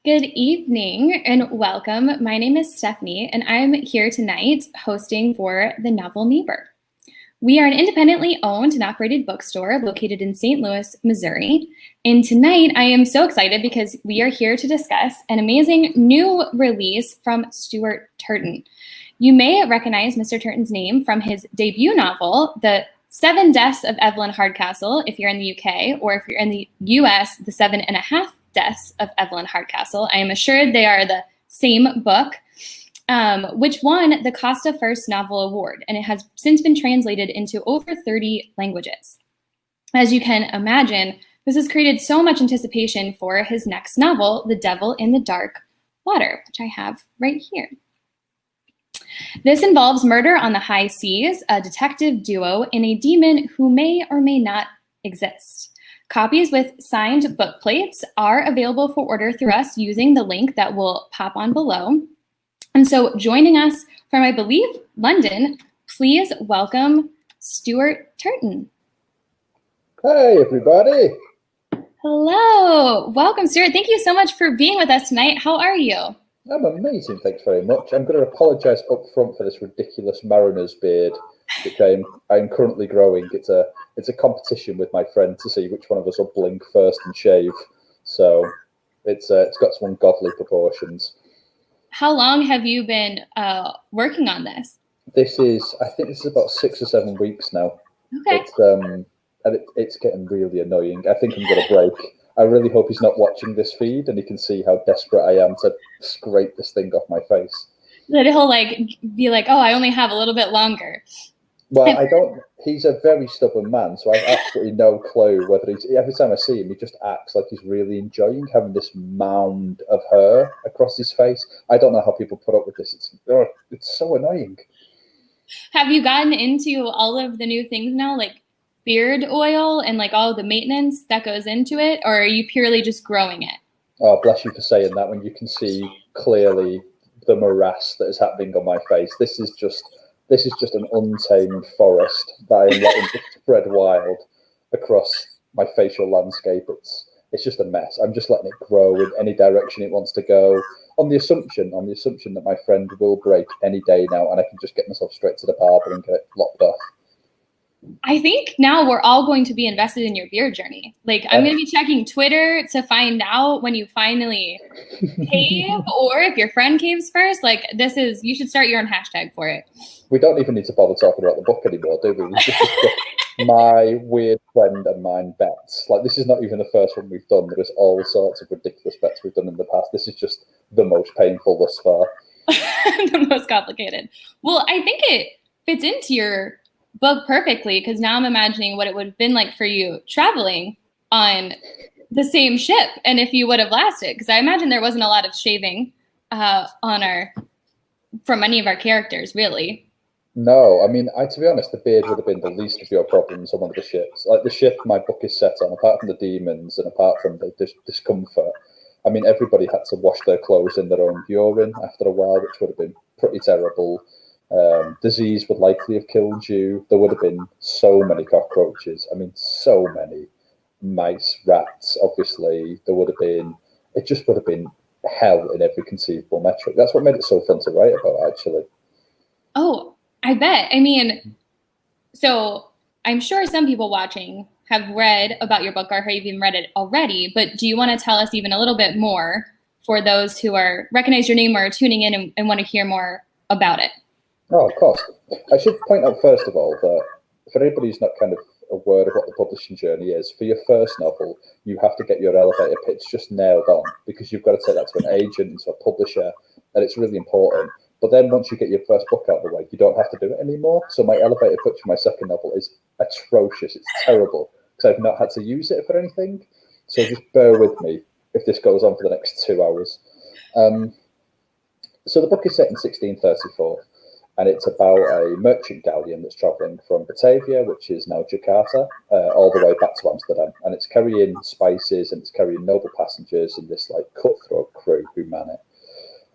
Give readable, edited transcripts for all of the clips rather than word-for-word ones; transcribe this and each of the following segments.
Good evening and welcome. My name is Stephanie, and I'm here tonight hosting for The Novel Neighbor. We are an independently owned and operated bookstore located in St. Louis, Missouri. And tonight I am so excited because we are here to discuss an amazing new release from Stuart Turton. You may recognize Mr. Turton's name from his debut novel, The Deaths of Evelyn Hardcastle, if you're in the UK, or if you're in the US, The 7.5 Deaths of Evelyn Hardcastle. I am assured they are the same book, which won the Costa First Novel Award, and it has since been translated into over 30 languages. As you can imagine, this has created so much anticipation for his next novel, The Devil in the Dark Water, which I have right here. This involves murder on the high seas, a detective duo, and a demon who may or may not exist. Copies with signed book plates are available for order through us using the link that will pop on below. And so joining us from, I believe, London, please welcome Stuart Turton. Hey, everybody. Hello. Welcome, Stuart. Thank you so much for being with us tonight. How are you? I'm amazing, thanks very much. I'm going to apologise up front for this ridiculous mariner's beard, which I'm currently growing. It's a competition with my friend to see which one of us will blink first and shave. So it's got some ungodly proportions. How long have you been working on this? I think this is about 6 or 7 weeks now. Okay. It's getting really annoying. I think I'm going to break. I really hope he's not watching this feed and he can see how desperate I am to scrape this thing off my face. That he'll be like, oh, I only have a little bit longer. Well, he's a very stubborn man, so I have absolutely no clue whether every time I see him, he just acts like he's really enjoying having this mound of hair across his face. I don't know how people put up with this. It's so annoying. Have you gotten into all of the new things now, like beard oil and all the maintenance that goes into it, or are you purely just growing it? Oh, bless you for saying that when you can see clearly the morass that is happening on my face. This is just an untamed forest that I am letting spread wild across my facial landscape. It's just a mess. I'm just letting it grow in any direction it wants to go, on the assumption that my friend will break any day now, and I can just get myself straight to the barber and get it lopped off. I think now we're all going to be invested in your beard journey. I'm going to be checking Twitter to find out when you finally cave, or if your friend caves first. You should start your own hashtag for it. We don't even need to bother talking about the book anymore, do we? We just my weird friend and mine bets. This is not even the first one we've done. There's all sorts of ridiculous bets we've done in the past. This is just the most painful thus far. The most complicated. Well, I think it fits into your book perfectly, because now I'm imagining what it would have been like for you traveling on the same ship, and if you would have lasted, because I imagine there wasn't a lot of shaving from any of our characters, really. No, I mean, to be honest, the beard would have been the least of your problems on one of the ships. The ship my book is set on, apart from the demons and apart from the discomfort, I mean, everybody had to wash their clothes in their own urine after a while, which would have been pretty terrible. Disease would likely have killed you. There would have been so many cockroaches. I mean, so many mice, rats. Obviously, it just would have been hell in every conceivable metric. That's what made it so fun to write about, actually. Oh, I bet. I mean, so I'm sure some people watching have read about your book or have even read it already, but do you want to tell us even a little bit more for those who recognize your name or are tuning in and want to hear more about it? Oh, of course. I should point out, first of all, that for anybody who's not kind of aware of what the publishing journey is, for your first novel, you have to get your elevator pitch just nailed on, because you've got to take that to an agent and to a publisher, and it's really important. But then once you get your first book out of the way, you don't have to do it anymore. So my elevator pitch for my second novel is atrocious. It's terrible, because I've not had to use it for anything. So just bear with me if this goes on for the next 2 hours. So the book is set in 1634. And it's about a merchant galleon that's travelling from Batavia, which is now Jakarta, all the way back to Amsterdam. And it's carrying spices and it's carrying noble passengers and this cutthroat crew who man it.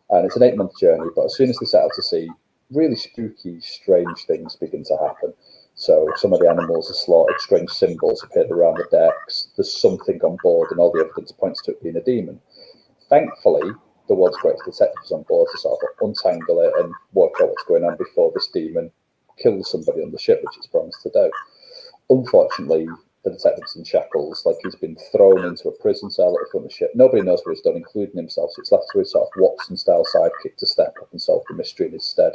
And it's an 8-month journey, but as soon as they set out to sea, really spooky, strange things begin to happen. So some of the animals are slaughtered, strange symbols appear around the decks, there's something on board, and all the evidence points to it being a demon. thankfully, the world's greatest detective is on board to sort of untangle it and work out what's going on before this demon kills somebody on the ship, which it's promised to do. Unfortunately, the detective's in shackles, like he's been thrown into a prison cell at the front of the ship. Nobody knows what he's done, including himself, so it's left to his sort of Watson-style sidekick to step up and solve the mystery in his stead.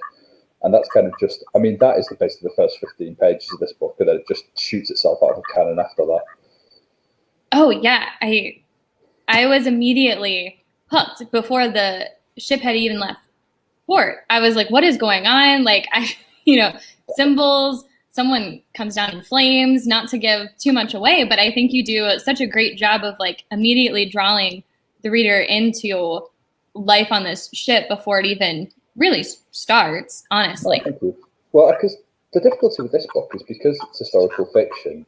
And that's kind of just, I mean, that is basically the first 15 pages of this book, and then it just shoots itself out of a cannon after that. Oh, yeah. I was immediately hooked before the ship had even left port. I was like, what is going on? Like, symbols, someone comes down in flames, not to give too much away, but I think you do such a great job of like immediately drawing the reader into life on this ship before it even really starts, honestly. Oh, thank you. Well, because the difficulty with this book is because it's historical fiction,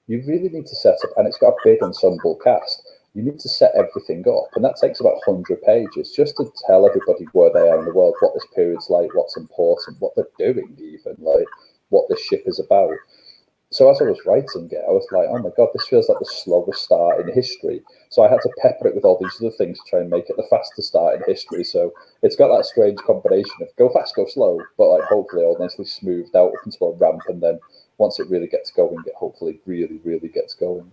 you really need to set up, and it's got a big ensemble cast, you need to set everything up, and that takes about 100 pages just to tell everybody where they are in the world, what this period's like, what's important, what they're doing even, like what this ship is about. So as I was writing it, I was like, oh my God, this feels like the slowest start in history. So I had to pepper it with all these other things to try and make it the fastest start in history. So it's got that strange combination of go fast, go slow, but like hopefully all nicely smoothed out up into a ramp. And then once it really gets going, it hopefully really, really gets going.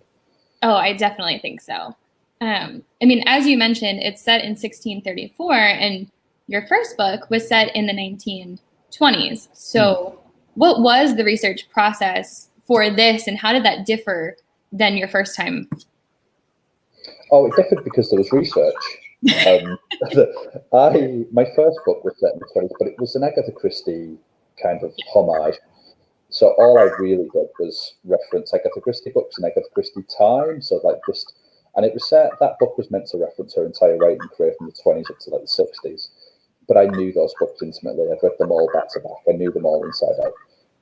Oh, I definitely think so. I mean, as you mentioned, it's set in 1634, and your first book was set in the 1920s. So what was the research process for this, and how did that differ than your first time? Oh, it differed because there was research. My first book was set in the 20s, but it was an Agatha Christie kind of homage. So all I really did was reference Agatha Christie books and Agatha Christie time. So like just, and it was set, that book was meant to reference her entire writing career from the 20s up to like the 60s. But I knew those books intimately. I'd read them all back to back. I knew them all inside out.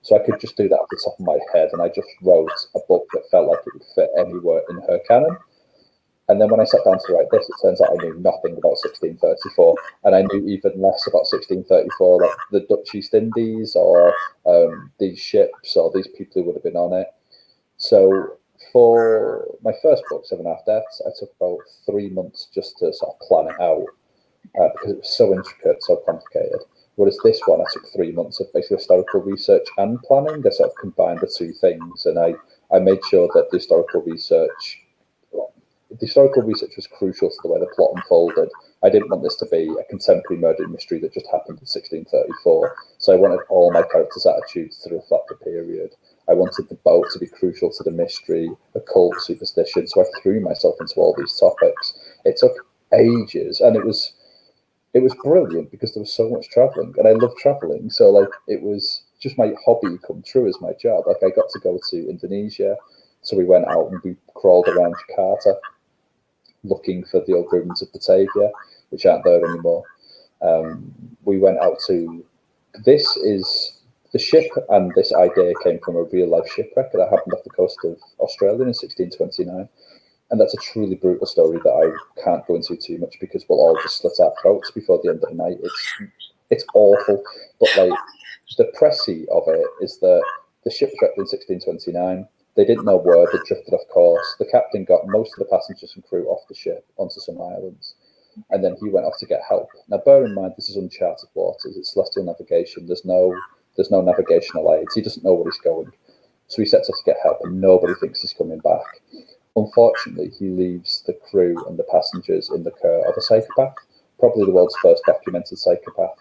So I could just do that off the top of my head. And I just wrote a book that felt like it would fit anywhere in her canon. And then when I sat down to write this, it turns out I knew nothing about 1634, and I knew even less about 1634, like the Dutch East Indies or these ships or these people who would have been on it. So for my first book, 7.5 Deaths, I took about 3 months just to sort of plan it out because it was so intricate, so complicated. Whereas this one, I took 3 months of basically historical research and planning. I sort of combined the two things, and I made sure that the historical research was crucial to the way the plot unfolded. I didn't want this to be a contemporary murder mystery that just happened in 1634. So I wanted all my characters' attitudes to reflect the period. I wanted the boat to be crucial to the mystery, occult, superstition. So I threw myself into all these topics. It took ages, and it was brilliant because there was so much traveling, and I love traveling. So like it was just my hobby come true as my job. Like I got to go to Indonesia, so we went out and we crawled around Jakarta, looking for the old ruins of Batavia, which aren't there anymore. We went out to, the ship, and this idea came from a real life shipwreck that happened off the coast of Australia in 1629. And that's a truly brutal story that I can't go into too much because we'll all just slit our throats before the end of the night. It's awful. But like the pressy of it is that the ship was wrecked in 1629. They didn't know where, they drifted off course. The captain got most of the passengers and crew off the ship onto some islands, and then he went off to get help. Now, bear in mind, this is uncharted waters. It's celestial navigation. There's no navigational aids. He doesn't know where he's going. So he sets off to get help, and nobody thinks he's coming back. Unfortunately, he leaves the crew and the passengers in the care of a psychopath, probably the world's first documented psychopath.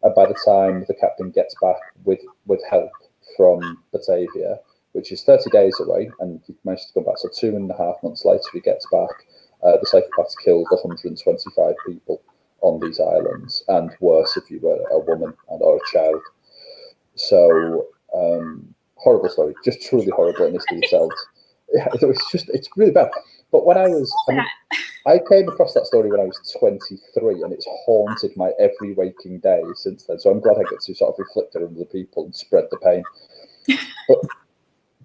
And by the time the captain gets back with help from Batavia, which is 30 days away, and he managed to come back. So 2.5 months later, he gets back. The psychopaths killed 125 people on these islands, and worse if you were a woman or a child. So horrible story, just truly horrible in its details. Yeah, it's really bad. But when I came across that story when I was 23, and it's haunted my every waking day since then. So I'm glad I get to sort of reflect it on other people and spread the pain.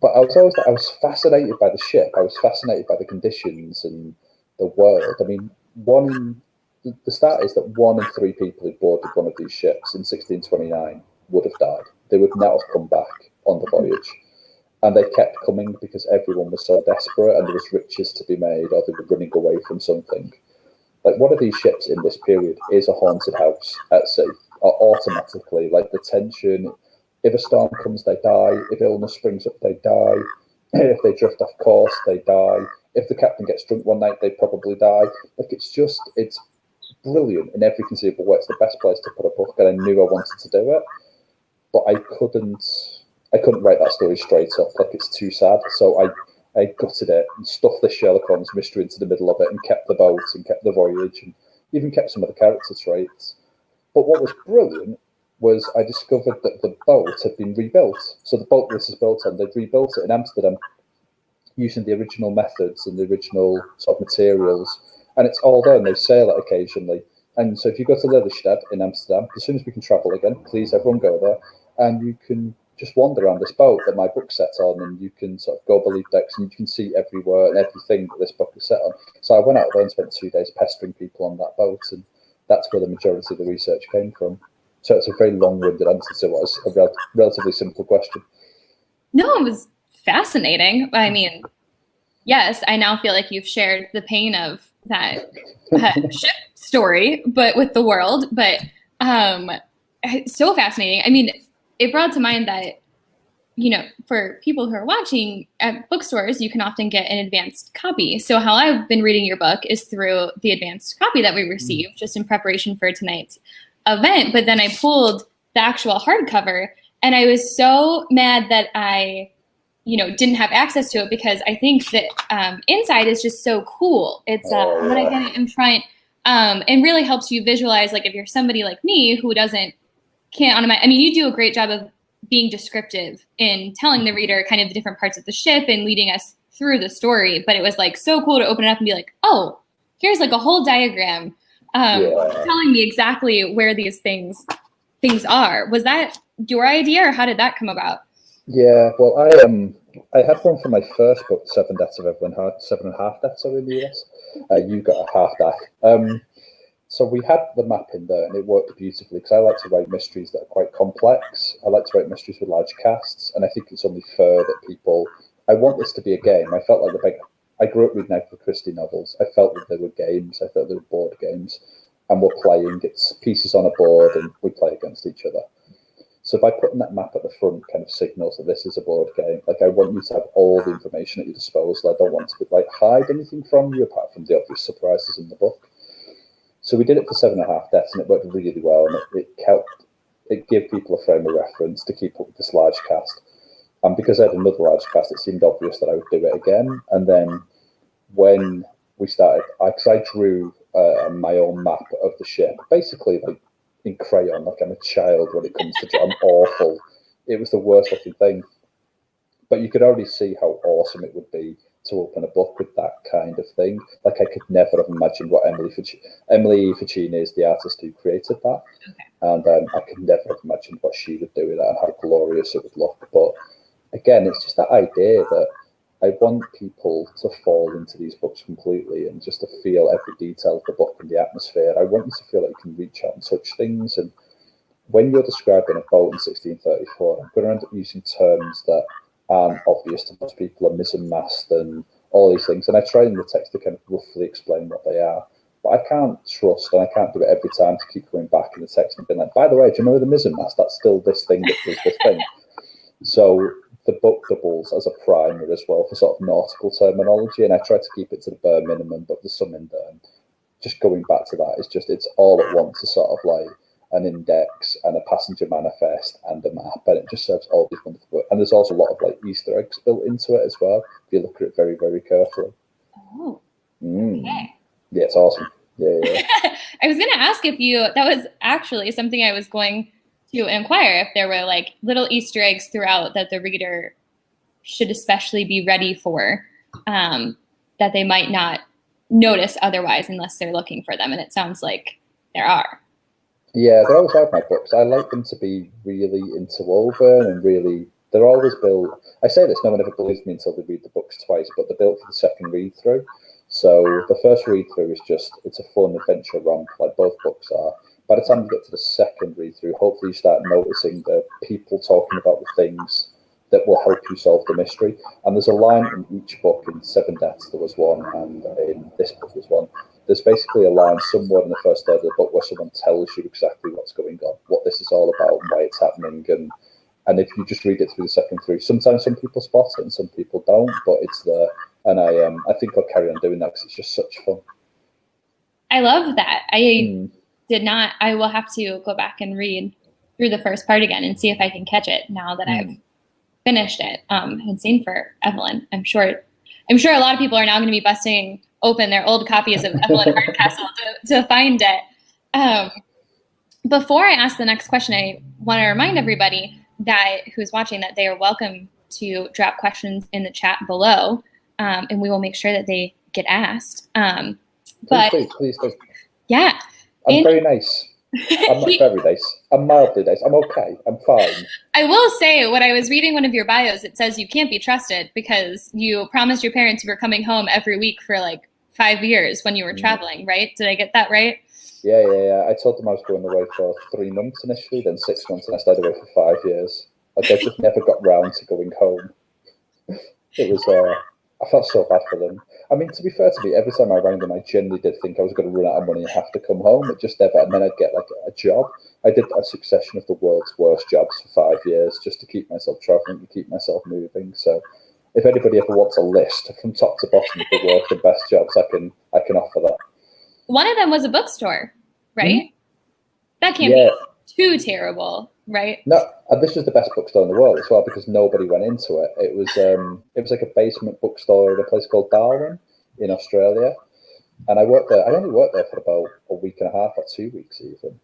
But I was fascinated by the ship. I was fascinated by the conditions and the world. I mean, the start is that 1 in 3 people who boarded one of these ships in 1629 would have died. They would not have come back on the voyage. And they kept coming because everyone was so desperate and there was riches to be made, or they were running away from something. like one of these ships in this period is a haunted house at sea, automatically. Like the tension, if a storm comes, they die. If illness springs up, they die. If they drift off course, they die. If the captain gets drunk one night, they probably die. Like it's brilliant in every conceivable way. It's the best place to put a book, and I knew I wanted to do it, but I couldn't write that story straight up. Like it's too sad. So I gutted it and stuffed the Sherlock Holmes mystery into the middle of it and kept the boat and kept the voyage and even kept some of the character traits. But what was brilliant was I discovered that the boat had been rebuilt. So the boat this is built on, they'd rebuilt it in Amsterdam using the original methods and the original sort of materials. And it's all there, and they sail it occasionally. And so if you go to Lelystad in Amsterdam, as soon as we can travel again, please everyone go there, and you can just wander around this boat that my book's set on, and you can sort of go beneath decks and you can see everywhere and everything that this book is set on. So I went out there and spent 2 days pestering people on that boat, and that's where the majority of the research came from. So it's a very long-winded answer to what was a relatively simple question. No, it was fascinating. I mean, yes, I now feel like you've shared the pain of that ship story, but with the world. But so fascinating. I mean, it brought to mind that, you know, for people who are watching at bookstores, you can often get an advanced copy. So how I've been reading your book is through the advanced copy that we received just in preparation for tonight's event. But then I pulled the actual hardcover, and I was so mad that I, you know, didn't have access to it, because I think that inside is just so cool. It's when I get it in front, and really helps you visualize, like if you're somebody like me who can't on my, I mean, you do a great job of being descriptive in telling the reader kind of the different parts of the ship and leading us through the story. But it was like so cool to open it up and be like, oh, here's like a whole diagram telling me exactly where these things are. Was that your idea, or how did that come about? Yeah, well, I had one for my first book, Deaths of Evelyn Hardcastle, 7.5 deaths are in the US. You got a half death. So we had the map in there, and it worked beautifully, because I like to write mysteries that are quite complex. I like to write mysteries with large casts, and I think it's only fair that people. I want this to be a game. I felt like I grew up reading Agatha Christie novels. I felt that they were games. I felt they were board games, and we're playing. It's pieces on a board, and we play against each other. So by putting that map at the front kind of signals that this is a board game. Like, I want you to have all the information at your disposal. I don't want to hide anything from you apart from the obvious surprises in the book. So we did it for 7.5 deaths, and it worked really well, and it gave people a frame of reference to keep up with this large cast. And because I had another large cast, it seemed obvious that I would do it again. And then when we started, because I drew my own map of the ship, basically like in crayon, like I'm a child when it comes to draw. I'm awful. It was the worst looking thing. But you could already see how awesome it would be to open a book with that kind of thing. Like, I could never have imagined what Emily Ficini is the artist who created that. And I could never have imagined what she would do with that and how glorious it would look. But again, it's just that idea that I want people to fall into these books completely and just to feel every detail of the book and the atmosphere. I want you to feel like you can reach out and touch things. And when you're describing a boat in 1634, I'm going to end up using terms that aren't obvious to most people, a mizzen-mast and all these things. And I try in the text to kind of roughly explain what they are. But I can't trust, and I can't do it every time, to keep going back in the text and being like, by the way, do you know the mizzen-mast? That's still this thing that does this thing. So the book doubles as a primer as well for sort of nautical terminology, and I try to keep it to the bare minimum, but there's some in there. And just going back to that, it's all at once, a sort of like an index and a passenger manifest and a map, and it just serves all these wonderful. And there's also a lot of like Easter eggs built into it as well, if you look at it very, very carefully. Oh, okay. Yeah, it's awesome. Yeah. I was going to ask if that was actually something I was going to inquire, if there were like little Easter eggs throughout that the reader should especially be ready for, that they might not notice otherwise unless they're looking for them. And it sounds like there are. Yeah, there always are my books. I like them to be really interwoven and really, they're always built. I say this, no one ever believes me until they read the books twice, but they're built for the second read through. So the first read through is it's a fun adventure romp, like both books are. By the time you get to the second read through, hopefully you start noticing the people talking about the things that will help you solve the mystery. And there's a line in each book. In 7 Deaths there was one, and in this book there's one. there's basically a line somewhere in the first third of the book where someone tells you exactly what's going on, what this is all about, and why it's happening. And if you just read it through the second through, sometimes some people spot it and some people don't, but it's there. And I think I'll carry on doing that because it's just such fun. I love that. I did not. I will have to go back and read through the first part again and see if I can catch it now that I've finished it. And same for Evelyn. I'm sure a lot of people are now going to be busting open their old copies of Evelyn Hardcastle to find it. Before I ask the next question, I want to remind everybody that who's watching that they are welcome to drop questions in the chat below, and we will make sure that they get asked. Please do. Yeah. I'm very nice. I'm not very nice. I'm mildly nice. I'm okay. I'm fine. I will say, when I was reading one of your bios, it says you can't be trusted because you promised your parents you were coming home every week for like 5 years when you were traveling, right? Did I get that right? Yeah. I told them I was going away for 3 months initially, then 6 months, and I stayed away for 5 years. Like, I just never got round to going home. It was, I felt so bad for them. I mean, to be fair to me, every time I rang them, I genuinely did think I was going to run out of money and have to come home. It just never, and then I'd get like a job. I did a succession of the world's worst jobs for 5 years just to keep myself traveling, to keep myself moving. So if anybody ever wants a list from top to bottom of the worst and best jobs, I can offer that. One of them was a bookstore, right? That can't be too terrible, right? No, and this was the best bookstore in the world as well because nobody went into it. It was like a basement bookstore in a place called Darwin in Australia, and I worked there. I only worked there for about a week and a half or 2 weeks even.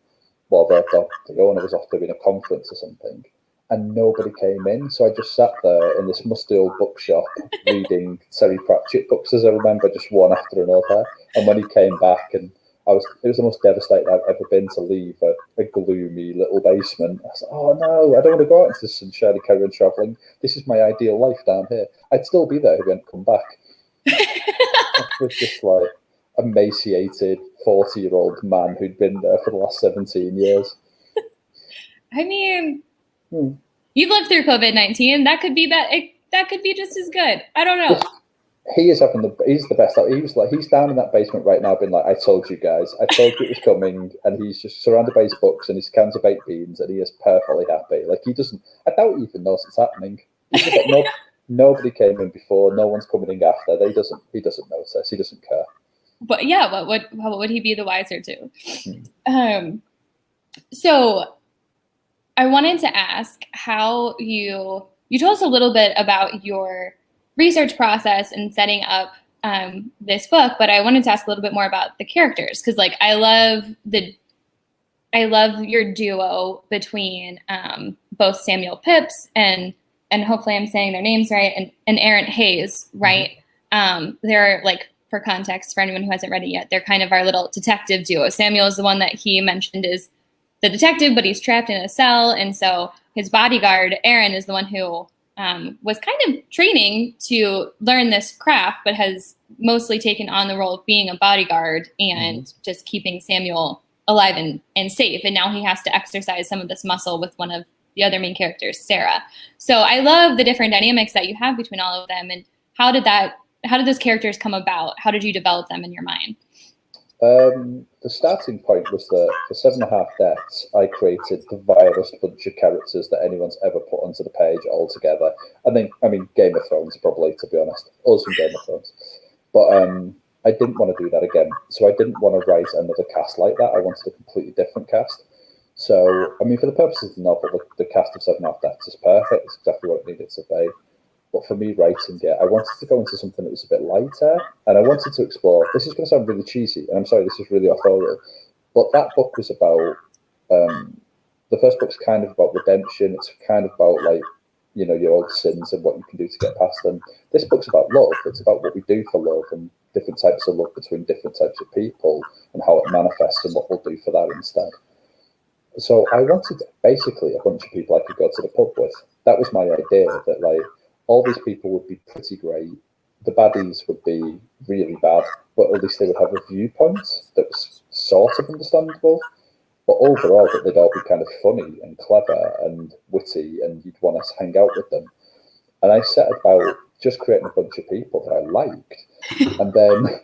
While the owner was off doing a conference or something, and nobody came in. So I just sat there in this musty old bookshop reading Terry Pratchett books, as I remember, just one after another. And when he came back, and it was the most devastating I've ever been to leave a gloomy little basement. I was like, oh no, I don't want to go out into the sunshine and carry on traveling. This is my ideal life down here. I'd still be there if he hadn't come back. I was just like emaciated 40-year-old man who'd been there for the last 17 years. I mean, you've lived through COVID-19. That could be that could be just as good. I don't know. He's the best. He's down in that basement right now, being like, I told you guys, I told you it was coming, and he's just surrounded by his books and his cans of baked beans, and he is perfectly happy. Like, he doesn't, I doubt he even knows it's happening. He's just like, nobody came in before, no one's coming in after. He doesn't notice, he doesn't care. But yeah, what would he be the wiser to? So I wanted to ask how you told us a little bit about your research process and setting up this book, but I wanted to ask a little bit more about the characters because, like, I love your duo between both Samuel Pepys and hopefully I'm saying their names right, and Aaron Hayes, right? They're, like, for context, for anyone who hasn't read it yet, they're kind of our little detective duo. Samuel is the one that he mentioned is the detective, but he's trapped in a cell. And so his bodyguard, Aaron, is the one who was kind of training to learn this craft, but has mostly taken on the role of being a bodyguard and just keeping Samuel alive and safe. And now he has to exercise some of this muscle with one of the other main characters, Sarah. So I love the different dynamics that you have between all of them. And how did those characters come about? How did you develop them in your mind? The starting point was that for 7.5 Deaths, I created the vilest bunch of characters that anyone's ever put onto the page altogether. And then, I mean, Game of Thrones, probably, to be honest. Us and Game of Thrones. But I didn't want to do that again. So I didn't want to write another cast like that. I wanted a completely different cast. So, I mean, for the purposes of the novel, the cast of 7.5 Deaths is perfect. It's exactly what it needed to be. But for me writing it, I wanted to go into something that was a bit lighter, and I wanted to explore. This is going to sound really cheesy, and I'm sorry, this is really authorial, but that book was about. The first book's kind of about redemption. It's kind of about, like, you know, your old sins and what you can do to get past them. This book's about love. It's about what we do for love and different types of love between different types of people and how it manifests and what we'll do for that instead. So I wanted basically a bunch of people I could go to the pub with. That was my idea. That, like, all these people would be pretty great. The baddies would be really bad, but at least they would have a viewpoint that was sort of understandable. But overall, that they'd all be kind of funny and clever and witty, and you'd want to hang out with them. And I set about just creating a bunch of people that I liked. And then,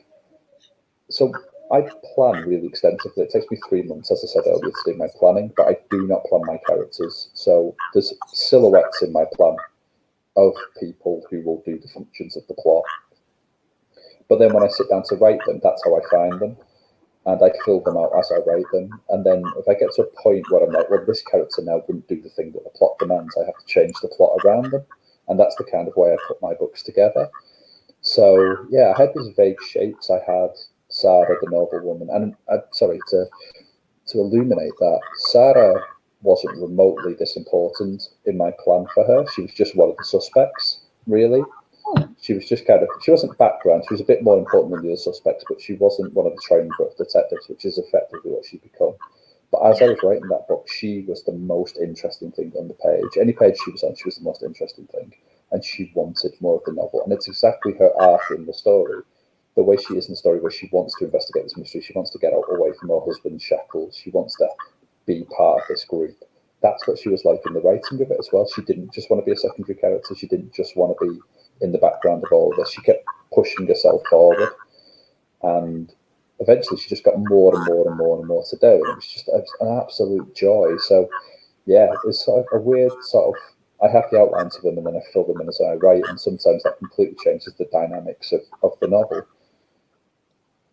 so I plan really extensively. It takes me 3 months, as I said earlier, to do my planning, but I do not plan my characters. So there's silhouettes in my plan of people who will do the functions of the plot. But then when I sit down to write them, that's how I find them. And I fill them out as I write them. And then if I get to a point where I'm like, well, this character now wouldn't do the thing that the plot demands, I have to change the plot around them. And that's the kind of way I put my books together. So yeah, I had these vague shapes. I had Sarah, the noblewoman, and sorry to illuminate that, Sarah wasn't remotely this important in my plan for her. She was just one of the suspects, really. She was just she wasn't background. She was a bit more important than the other suspects, but she wasn't one of the trained detectives, which is effectively what she became. But as I was writing that book, she was the most interesting thing on the page. Any page she was on, she was the most interesting thing. And she wanted more of the novel. And it's exactly her arc in the story. The way she is in the story, where she wants to investigate this mystery, she wants to get away from her husband's shackles, she wants to be part of this group. That's what she was like in the writing of it as well. She didn't just want to be a secondary character. She didn't just want to be in the background of all of this. She kept pushing herself forward. And eventually she just got more and more and more and more to do. And it was just an absolute joy. So yeah, it's sort of a weird sort of, I have the outlines of them and then I fill them in as I write. And sometimes that completely changes the dynamics of the novel.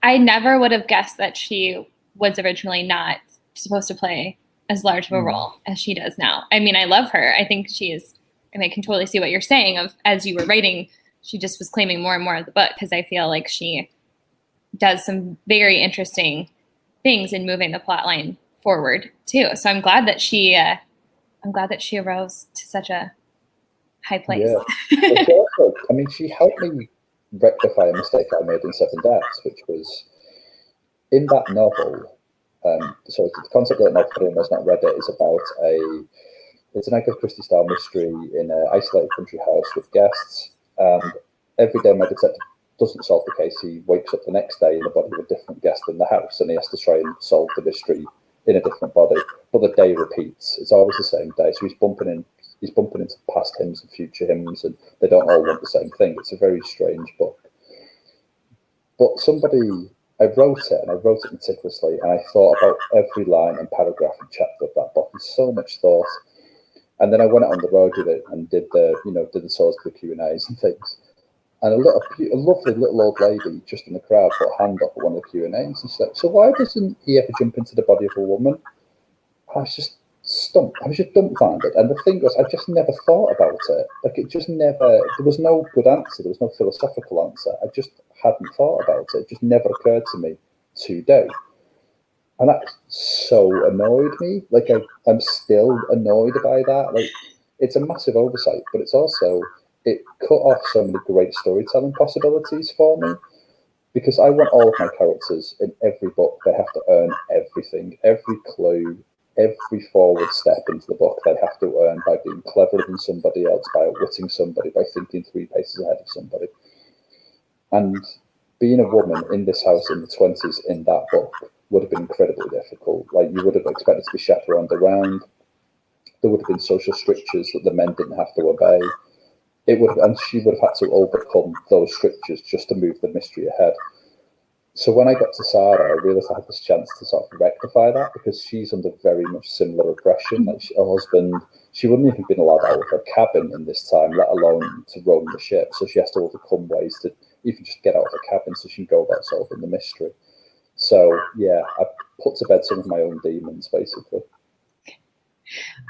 I never would have guessed that she was originally not supposed to play as large of a role as she does now. I mean, I love her. I think she is, and I can totally see what you're saying of, as you were writing, she just was claiming more and more of the book, because I feel like she does some very interesting things in moving the plot line forward too. So I'm glad that she arose to such a high place. Yeah. Also, I mean, she helped me rectify a mistake I made in Seven Deaths, which was in that novel. So the concept of that novel, for anyone who's not read it, is about it's an Agatha Christie style mystery in an isolated country house with guests. And every day my detective doesn't solve the case. He wakes up the next day in the body of a different guest in the house, and he has to try and solve the mystery in a different body. But the day repeats. It's always the same day. So he's bumping into past hymns and future hymns, and they don't all want the same thing. It's a very strange book. But I wrote it, and I wrote it meticulously, and I thought about every line and paragraph and chapter of that book with so much thought. And then I went out on the road with it and did the tours to the Q&As and things. And a lovely little old lady just in the crowd put a hand up at one of the Q&As and she's like, "So why doesn't he ever jump into the body of a woman?" I was just stumped. I was just dumbfounded. And the thing was, I just never thought about it. Like, it just never, there was no good answer. There was no philosophical answer. I just hadn't thought about it. It just never occurred to me to do. And that so annoyed me. Like, I'm still annoyed by that. Like, it's a massive oversight, but it's also, it cut off so many great storytelling possibilities for me. Because I want all of my characters in every book, they have to earn everything, every clue, every forward step into the book they have to earn by being cleverer than somebody else, by outwitting somebody, by thinking 3 paces ahead of somebody. And being a woman in this house in the 20s in that book would have been incredibly difficult. Like, you would have expected to be chaperoned around. There would have been social strictures that the men didn't have to obey. And she would have had to overcome those strictures just to move the mystery ahead. So when I got to Sarah, I realised I had this chance to sort of rectify that, because she's under very much similar oppression. Like, her husband, she wouldn't even been allowed out of her cabin in this time, let alone to roam the ship. So she has to overcome ways to even just get out of her cabin so she can go about solving the mystery. So yeah, I put to bed some of my own demons, basically.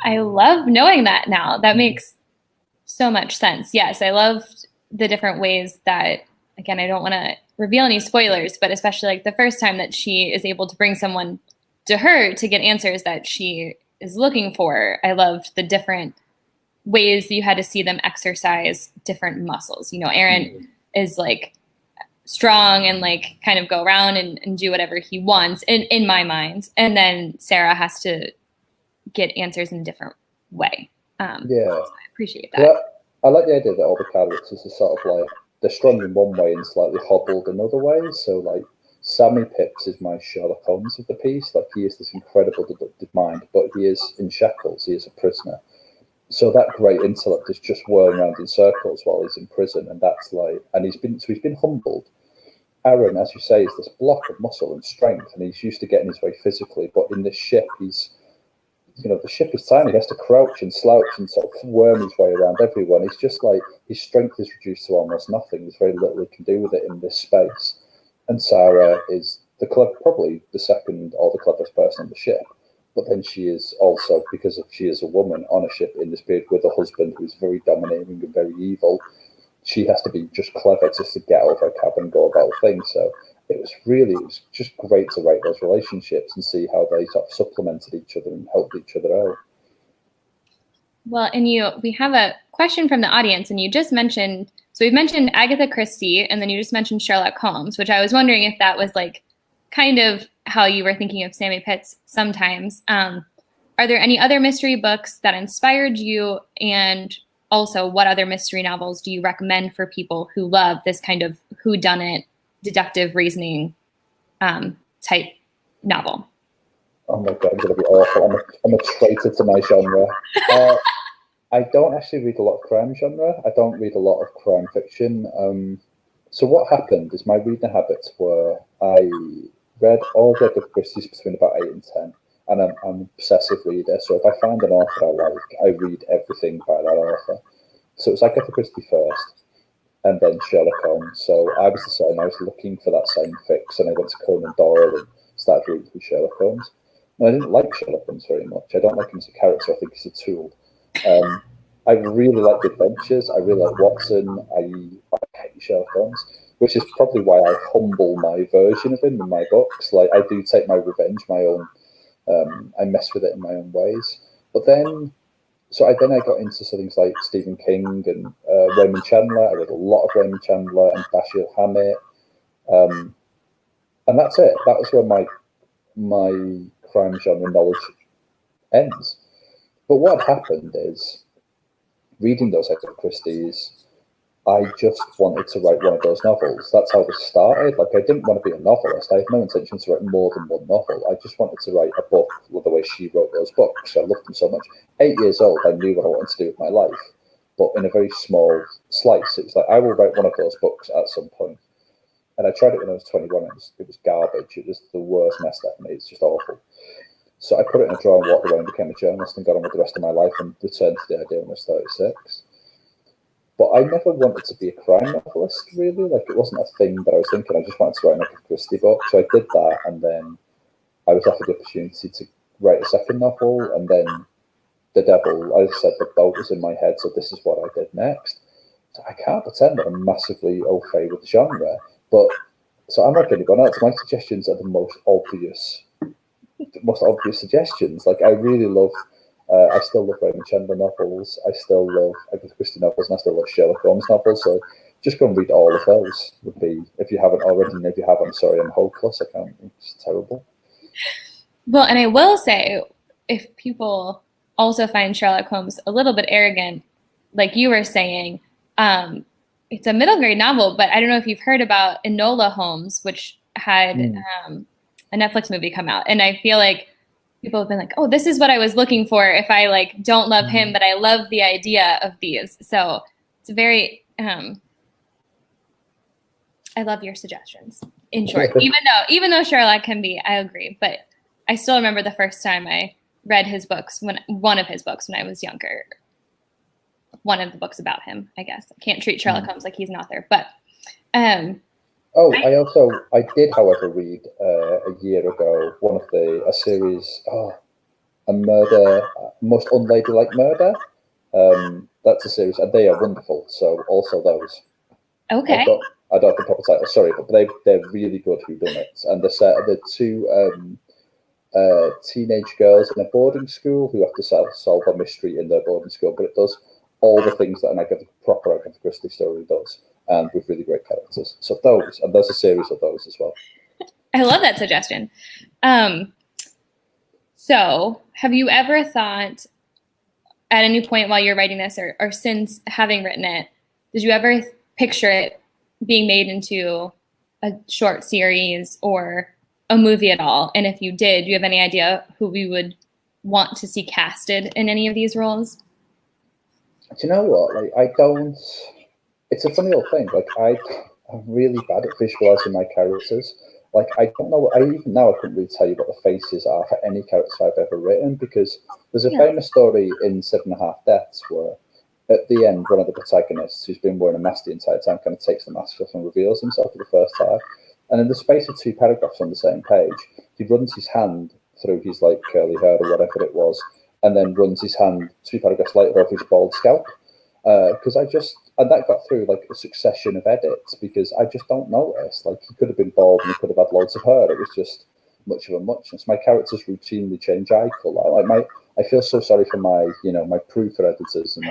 I love knowing that now. That makes so much sense. Yes, I loved the different ways that, again, I don't want to reveal any spoilers, but especially like the first time that she is able to bring someone to her to get answers that she is looking for. I loved the different ways that you had to see them exercise different muscles. You know, Aaron is like strong and like kind of go around and do whatever he wants in my mind. And then Sarah has to get answers in a different way. Yeah. So I appreciate that. Well, I like the idea that all the characters are sort of like, they're strong in one way and slightly hobbled in other ways. So like, Sammy Pipps is my Sherlock Holmes of the piece. Like, he is this incredible deductive mind, but he is in shackles. He is a prisoner. So that great intellect is just whirling around in circles while he's in prison, and that's like, and he's been humbled, Aaron, as you say, is this block of muscle and strength, and he's used to getting his way physically. But in this ship, the ship is tiny. He has to crouch and slouch and sort of worm his way around everyone. He's just like, his strength is reduced to almost nothing. There's very little he can do with it in this space. And Sarah is probably the second or the cleverest person on the ship. But then she is also, because she is a woman on a ship in this period with a husband who's very dominating and very evil, she has to be just clever just to get out of her cabin and go about things. So it was just great to write those relationships and see how they sort of supplemented each other and helped each other out. Well, and we have a question from the audience, and you just mentioned, so we've mentioned Agatha Christie, and then you just mentioned Sherlock Holmes, which I was wondering if that was like kind of how you were thinking of Sammy Pitts sometimes. Are there any other mystery books that inspired you? And also, what other mystery novels do you recommend for people who love this kind of whodunit, deductive reasoning type novel? Oh my God, I'm going to be awful. I'm a traitor to my genre. I don't actually read a lot of crime genre. I don't read a lot of crime fiction. So what happened is my reading habits were, I read all the Agatha Christie's between about 8 and 10. And I'm an obsessive reader. So if I find an author I like, I read everything by that author. So it was Agatha Christie first, and then Sherlock Holmes. So I was the same. I was looking for that same fix, and I went to Conan Doyle and started reading through Sherlock Holmes. And I didn't like Sherlock Holmes very much. I don't like him as a character. I think he's a tool. I really like the adventures. I really like Watson. I hate Sherlock Holmes, which is probably why I humble my version of him in my books. Like, I do take my revenge, my own. I mess with it in my own ways. But then, I got into things like Stephen King and Raymond Chandler. I read a lot of Raymond Chandler and Dashiell Hammett. And that's it. That was where my crime genre knowledge ends. But what happened is, reading those Agatha Christie's, I just wanted to write one of those novels. That's how this started. Like, I didn't want to be a novelist. I had no intention to write more than one novel. I just wanted to write a book the way she wrote those books. I loved them so much. 8 years old, I knew what I wanted to do with my life. But in a very small slice, it was like, I will write one of those books at some point. And I tried it when I was 21. It was garbage. It was the worst mess I've made. It's just awful. So I put it in a drawer and walked away and became a journalist and got on with the rest of my life and returned to the idea when I was 36. But I never wanted to be a crime novelist, really. Like, it wasn't a thing that I was thinking. I just wanted to write an Agatha Christie book. So I did that, and then I was offered the opportunity to write a second novel, and then the devil, as I said, the boat was in my head, so this is what I did next. So I can't pretend that I'm massively au fait with the genre, but so I'm like anyone else. My suggestions are the most obvious suggestions. Like, I really love, I still love Raymond Chandler novels, I still love Agatha Christie novels, and I still love Sherlock Holmes novels. So just go and read all of those, would be, if you haven't already. And if you have, I'm sorry, I'm hopeless. I can't. It's terrible. Well, and I will say, if people also find Sherlock Holmes a little bit arrogant, like you were saying, it's a middle grade novel, but I don't know if you've heard about Enola Holmes, which had a Netflix movie come out. And I feel like people have been like, oh, this is what I was looking for if I like don't love him, but I love the idea of these. So it's very, I love your suggestions, in short. Even though Sherlock can be, I agree, but I still remember the first time I read one of his books when I was younger. One of the books about him, I guess. I can't treat Sherlock Holmes like he's not there, but I did, however, read a year ago a series, a murder, most unladylike murder. That's a series, and they are wonderful. So also those. Okay. I don't have the proper title. Sorry, but they're really good whodunits, and they're two teenage girls in a boarding school who have to solve a mystery in their boarding school, but it does all the things that a proper Agatha Christie story does, and with really great characters. So there's a series of those as well. I love that suggestion. So have you ever thought at any point while you're writing this or since having written it, did you ever picture it being made into a short series or a movie at all? And if you did, do you have any idea who we would want to see casted in any of these roles? Do you know what? Like, I don't. It's a funny old thing. Like, I'm really bad at visualizing my characters. Like, I don't know, even now I couldn't really tell you what the faces are for any character I've ever written, because there's a famous story in 7.5 Deaths where at the end, one of the protagonists, who's been wearing a mask the entire time, kind of takes the mask off and reveals himself for the first time. And in the space of 2 paragraphs on the same page, he runs his hand through his like curly hair or whatever it was, and then runs his hand 2 paragraphs later over his bald scalp. Because and that got through like a succession of edits, because I just don't notice. Like, he could have been bald and he could have had loads of hair. It was just much of a muchness. My characters routinely change eye colour. Like, I feel so sorry for my, my proofread editors and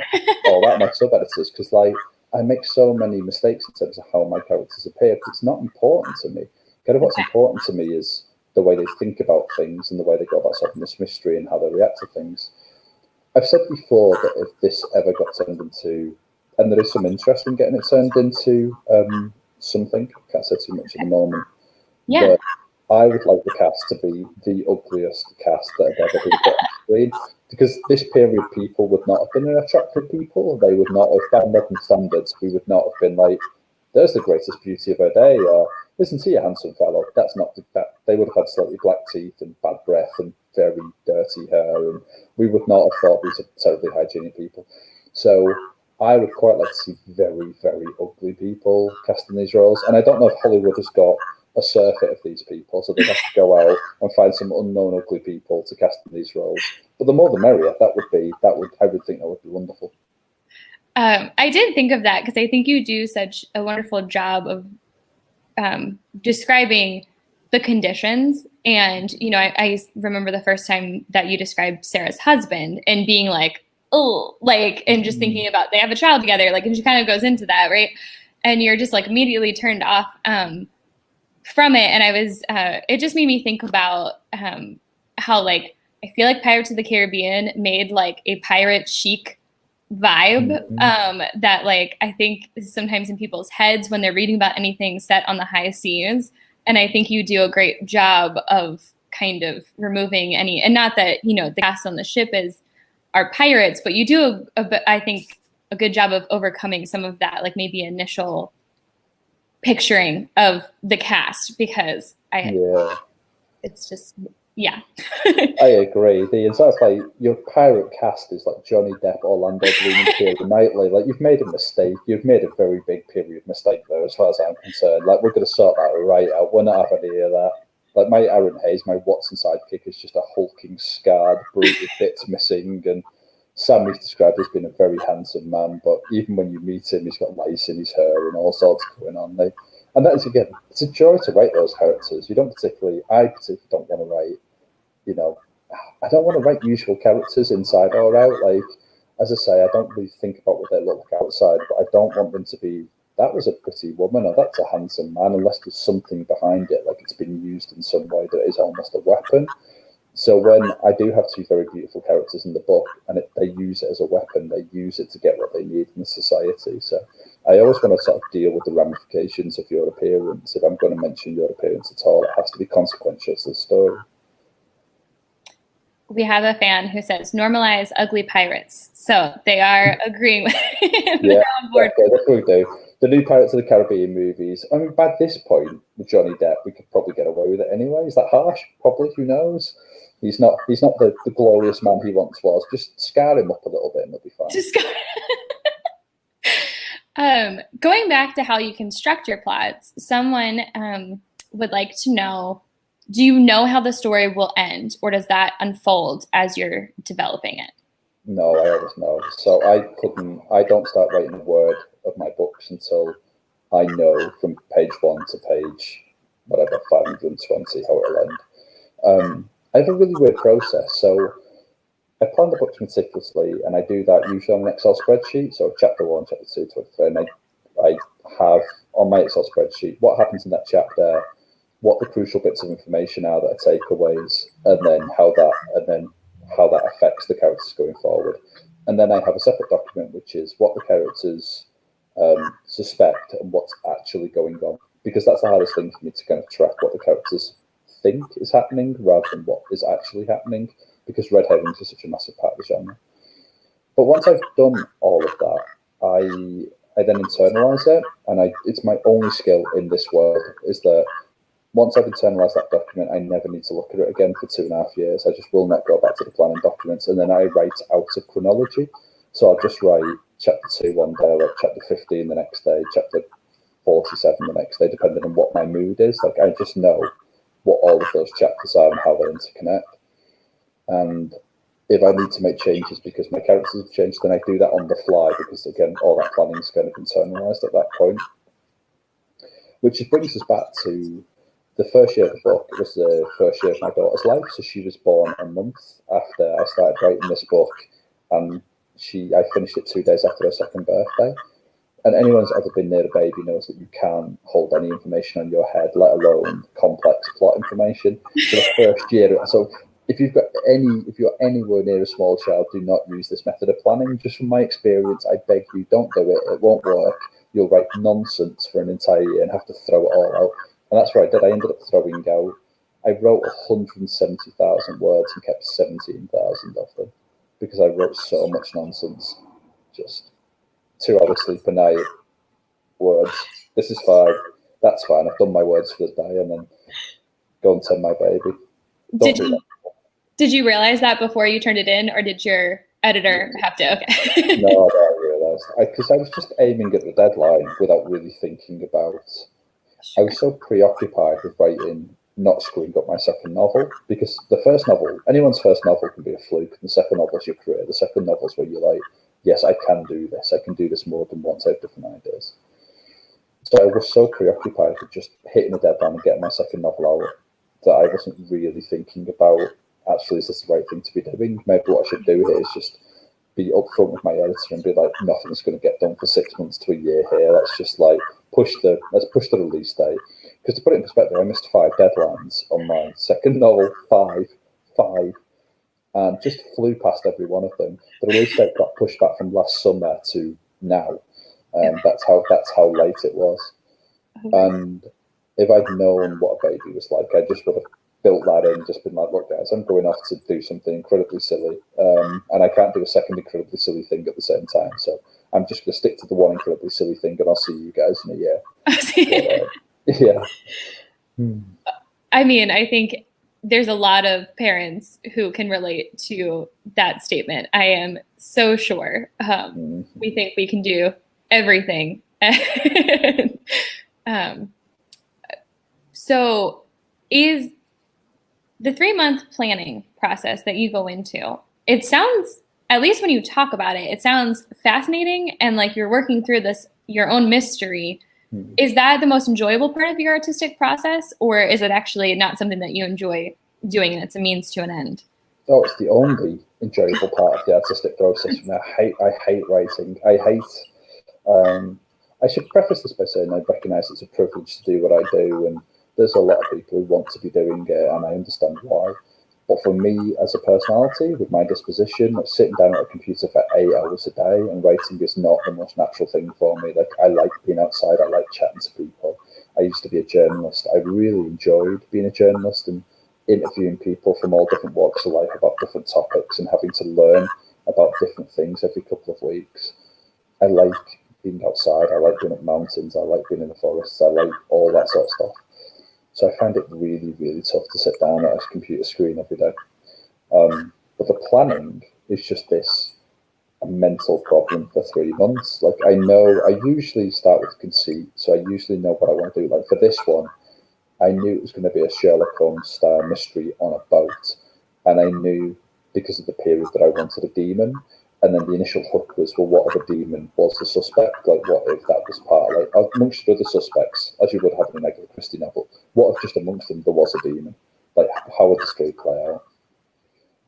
all that, my sub editors, because like I make so many mistakes in terms of how my characters appear, because it's not important to me. Kind of what's important to me is the way they think about things and the way they go about solving this mystery and how they react to things. I've said before that if this ever got turned into, and there is some interest in getting it turned into something, I can't say too much at the moment, but I would like the cast to be the ugliest cast that had ever been put on screen, because this period people would not have been an attractive people. They would not have, by modern standards, we would not have been like, there's the greatest beauty of her day, or listen to your handsome fellow. That's not that. They would have had slightly black teeth and bad breath and very dirty hair, and we would not have thought these are terribly hygienic people. So I would quite like to see very, very ugly people cast in these roles. And I don't know if Hollywood has got a surfeit of these people, so they have to go out and find some unknown ugly people to cast in these roles. But the more the merrier. I would think that would be wonderful. I did think of that, because I think you do such a wonderful job of describing the conditions. And, I remember the first time that you described Sarah's husband and being like, oh, like, and just thinking about, they have a child together, like, and she kind of goes into that, right? And you're just like immediately turned off from it. And it just made me think about how, like, I feel like Pirates of the Caribbean made like a pirate chic vibe that, like, I think sometimes in people's heads when they're reading about anything set on the high seas. And I think you do a great job of kind of removing any, and not that, the cast on the ship are pirates, but you do, I think, a good job of overcoming some of that, like maybe initial picturing of the cast, because it's just, I agree. It's like your pirate cast is like Johnny Depp, Orlando Bloom, and Keira Knightley. Like, you've made a mistake. You've made a very big period mistake there, as far as I'm concerned. Like, we're going to sort that right out. We're not having any of that. Like, my Aaron Hayes, my Watson sidekick, is just a hulking, scarred brute with bits missing. And Sam is described as being a very handsome man, but even when you meet him, he's got lice in his hair and all sorts going on. And that is, again, it's a joy to write those characters. I particularly don't want to write, I don't want to write usual characters inside or out. Like, as I say, I don't really think about what they look like outside, but I don't want them to be, that was a pretty woman or that's a handsome man, unless there's something behind it, like it's been used in some way that is almost a weapon. So when I do have 2 very beautiful characters in the book and they use it as a weapon, they use it to get what they need in the society. So I always want to sort of deal with the ramifications of your appearance. If I'm going to mention your appearance at all, it has to be consequential to the story. We have a fan who says, normalize ugly pirates. So they are agreeing with yeah, on board. Yeah, that's what we do. The new Pirates of the Caribbean movies, I mean, by this point, with Johnny Depp, we could probably get away with it anyway. Is that harsh? Probably, who knows? He's not the glorious man he once was. Just scar him up a little bit and it'll be fine. Just going back to how you construct your plots, someone would like to know, do you know how the story will end, or does that unfold as you're developing it? No, I always know. So I don't start writing a word of my books until I know from page 1 to page, whatever, 520, how it'll end. I have a really weird process. So I plan the books meticulously, and I do that usually on an Excel spreadsheet. So chapter 1, chapter 2, chapter 3, and I have on my Excel spreadsheet what happens in that chapter, what the crucial bits of information are that are takeaways, and then how that affects the characters going forward. And then I have a separate document, which is what the characters suspect and what's actually going on, because that's the hardest thing for me to kind of track what the characters think is happening rather than what is actually happening, because red herrings are such a massive part of the genre. But once I've done all of that, I then internalize it, and it's my only skill in this world is that once I've internalized that document, I never need to look at it again for 2.5 years. I just will not go back to the planning documents, and then I write out of chronology. So I'll just write chapter 2 one day, like chapter 15 the next day, chapter 47 the next day, depending on what my mood is. Like I just know what all of those chapters are and how they interconnect. And if I need to make changes because my characters have changed, then I do that on the fly because, again, all that planning is kind of internalized at that point. Which brings us back to the first year of the book. It was the first year of my daughter's life. So she was born a month after I started writing this book, and I finished it 2 days after her second birthday. And anyone who's ever been near a baby knows that you can't hold any information on your head, let alone complex plot information for the first year. So if you're anywhere near a small child, do not use this method of planning. Just from my experience, I beg you, don't do it. It won't work. You'll write nonsense for an entire year and have to throw it all out. And that's what I did. I ended up throwing out. I wrote 170,000 words and kept 17,000 of them because I wrote so much nonsense. Just 2 hours sleep a night, words. This is fine. That's fine. I've done my words for the day, and then go and tend my baby. Did you realize that before you turned it in, or did your editor have to? Okay. No, I realised because I was just aiming at the deadline without really thinking about. I was so preoccupied with writing, not screwing up my second novel, because the first novel, anyone's first novel can be a fluke, and the second novel is your career. The second novel is where you're like, yes, I can do this. I can do this more than once. I have different ideas. So I was so preoccupied with just hitting the deadline and getting my second novel out that I wasn't really thinking about, actually, is this the right thing to be doing? Maybe what I should do here is just be upfront with my editor and be like, nothing's going to get done for 6 months to a year here. Let's just like push the release date. Because to put it in perspective, I missed 5 deadlines on my second novel, five, and just flew past every one of them. The release date got pushed back from last summer to now. That's how late it was. And if I'd known what a baby was like, I just would have built that in, just been like, look guys, I'm going off to do something incredibly silly, and I can't do a second incredibly silly thing at the same time, so I'm just going to stick to the one incredibly silly thing, and I'll see you guys in a year. Yeah. I mean, I think there's a lot of parents who can relate to that statement. I am so sure. We think we can do everything. So is the 3-month planning process that you go into, it sounds, at least when you talk about it, it sounds fascinating and like you're working through this, your own mystery. Is that the most enjoyable part of your artistic process, or is it actually not something that you enjoy doing and it's a means to an end? Oh, it's the only enjoyable part of the artistic process. I hate writing. I should preface this by saying I recognise it's a privilege to do what I do, and there's a lot of people who want to be doing it, and I understand why. But for me, as a personality, with my disposition of sitting down at a computer for 8 hours a day and writing is not the most natural thing for me. Like, I like being outside, I like chatting to people. I used to be a journalist. I really enjoyed being a journalist and interviewing people from all different walks of life about different topics and having to learn about different things every couple of weeks. I like being outside, I like being up mountains, I like being in the forests, I like all that sort of stuff. So I find it really, really tough to sit down at a computer screen every day. But the planning is just this mental problem for 3 months. Like, I usually start with conceit, so I usually know what I want to do. Like for this one, I knew it was going to be a Sherlock Holmes style mystery on a boat. And I knew, because of the period, that I wanted a demon. And then the initial hook was, well, what if a demon was the suspect? Like, what if that was part of, like, amongst other suspects, as you would have in an Agatha Christie novel, what if just amongst them there was a demon? Like, how would the story play out?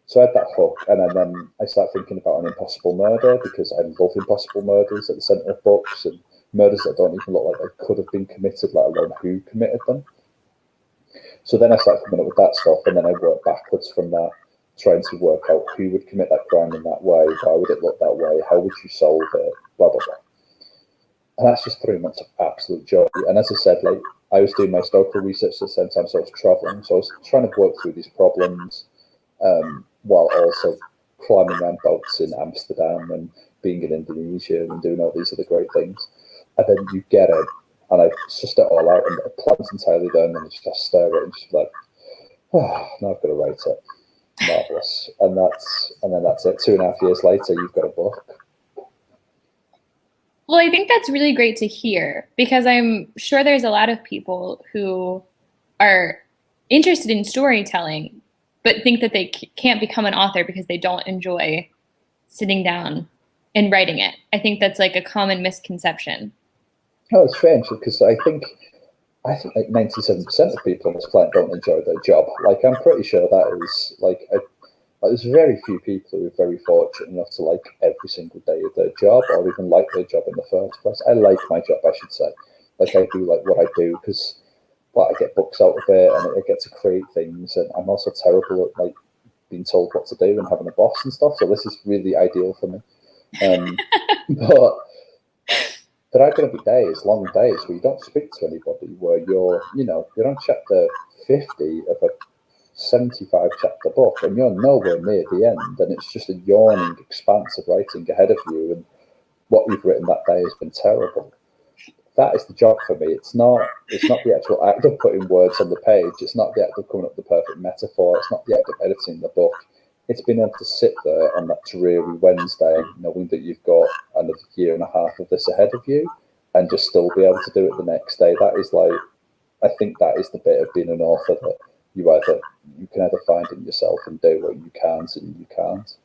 So I had that hook, and then I started thinking about an impossible murder, because I love impossible murders at the centre of books, and murders that don't even look like they could have been committed, let alone who committed them. So then I started coming up with that stuff, and then I worked backwards from that, trying to work out who would commit that crime in that way, why would it look that way, how would you solve it, blah, blah, blah. And that's just 3 months of absolute joy. And as I said, like, I was doing my historical research at the same time, so I was traveling. So I was trying to work through these problems while also climbing around boats in Amsterdam and being in Indonesia and doing all these other great things. and then you get it, and I sussed it all out, and the plant's entirely done, and you just stare at it and just like, oh, now I've got to write it. Marvelous. And then that's it. 2.5 years later, you've got a book. Well, I think that's really great to hear, because I'm sure there's a lot of people who are interested in storytelling, but think that they can't become an author because they don't enjoy sitting down and writing it. I think that's like a common misconception. Oh, it's strange, because I think like 97% of people on this planet don't enjoy their job. Like, I'm pretty sure that is like there's very few people who are very fortunate enough to like every single day of their job, or even like their job in the first place. I like my job, I should say. Like, I do like what I do because, well, I get books out of it, and I get to create things, and I'm also terrible at like being told what to do and having a boss and stuff. So this is really ideal for me. But there are going to be days, long days, where you don't speak to anybody, where you're on chapter 50 of a 75 chapter book, and you're nowhere near the end, and it's just a yawning expanse of writing ahead of you, and what you've written that day has been terrible. That is the job for me. It's not the actual act of putting words on the page. It's not the act of coming up with the perfect metaphor. It's not the act of editing the book. It's being able to sit there on that dreary Wednesday, knowing that you've got another 1.5 years of this ahead of you, and just still be able to do it the next day. That is like, I think that is the bit of being an author that you can either find in yourself and do, or you can't, and you can't.